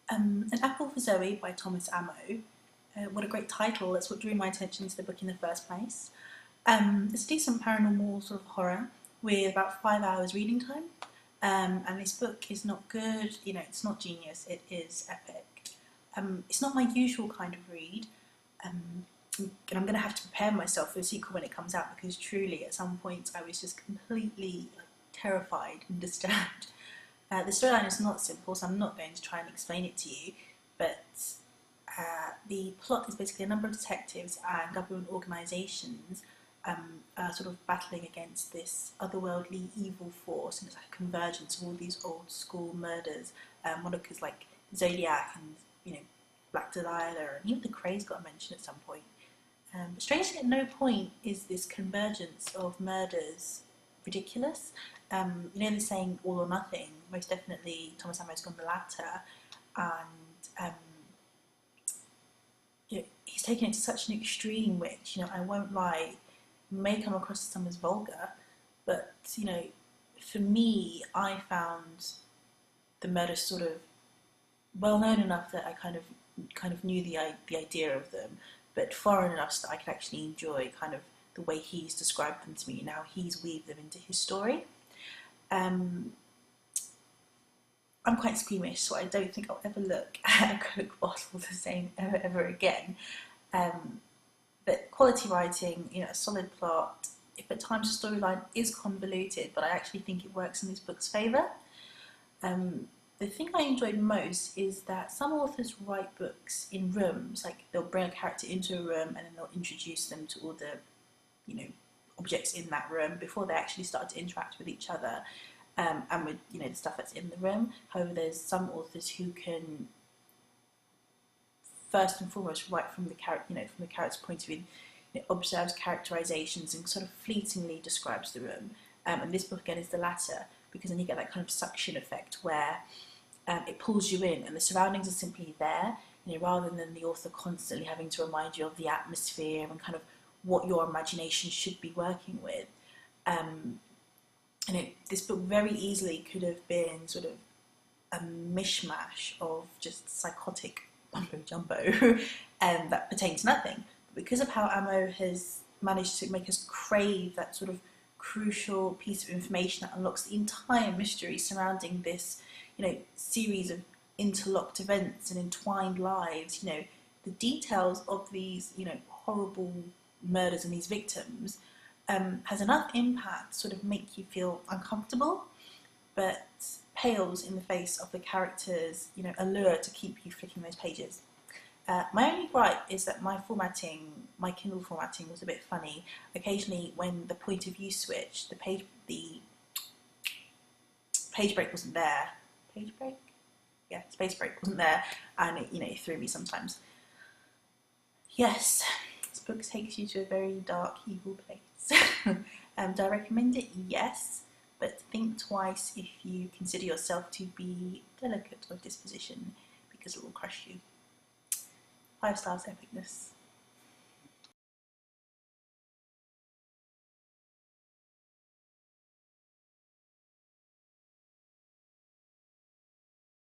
An Apple for Zoe by Thomas Amo. What a great title, that's what drew my attention to the book in the first place. It's a decent paranormal sort of horror with about 5 hours reading time. And this book is not good, it's not genius, it is epic. It's not my usual kind of read, and I'm going to have to prepare myself for the sequel when it comes out, because truly at some points I was just completely terrified and disturbed. The storyline is not simple, so I'm not going to try and explain it to you, but the plot is basically a number of detectives and government organisations sort of battling against this otherworldly evil force, and it's like a convergence of all these old school murders, monikers like Zodiac and Black Delilah, and even the Krays got mentioned at some point. But strangely, at no point is this convergence of murders ridiculous. The saying all or nothing, most definitely Thomas Amo's gone the latter, and he's taken it to such an extreme which, I won't lie, may come across as some as vulgar, but, for me, I found the murders sort of well known enough that I kind of knew the idea of them, but foreign enough so that I could actually enjoy kind of the way he's described them to me and how he's weaved them into his story. I'm quite squeamish, so I don't think I'll ever look at a Coke bottle the same ever again. But quality writing, a solid plot. If at times the storyline is convoluted, but I actually think it works in this book's favour. The thing I enjoyed most is that some authors write books in rooms, like they'll bring a character into a room and then they'll introduce them to all the, objects in that room before they actually start to interact with each other, and with, the stuff that's in the room. However, there's some authors who can first and foremost write from the character, from the character's point of view, observes characterizations and sort of fleetingly describes the room. And this book again is the latter, because then you get that kind of suction effect where it pulls you in and the surroundings are simply there, rather than the author constantly having to remind you of the atmosphere and kind of what your imagination should be working with. This book very easily could have been sort of a mishmash of just psychotic mumbo jumbo that pertains to nothing. But because of how Amo has managed to make us crave that sort of crucial piece of information that unlocks the entire mystery surrounding this, series of interlocked events and entwined lives, the details of these, horrible murders and these victims, has enough impact to sort of make you feel uncomfortable, but pales in the face of the characters', allure to keep you flicking those pages. My only gripe is that my Kindle formatting was a bit funny. Occasionally, when the point of view switched, the page break wasn't there. Page break? Yeah, space break wasn't there, and it threw me sometimes. Yes, this book takes you to a very dark, evil place. Do I recommend it? Yes, but think twice if you consider yourself to be delicate of disposition, because it will crush you. 5 stars epicness.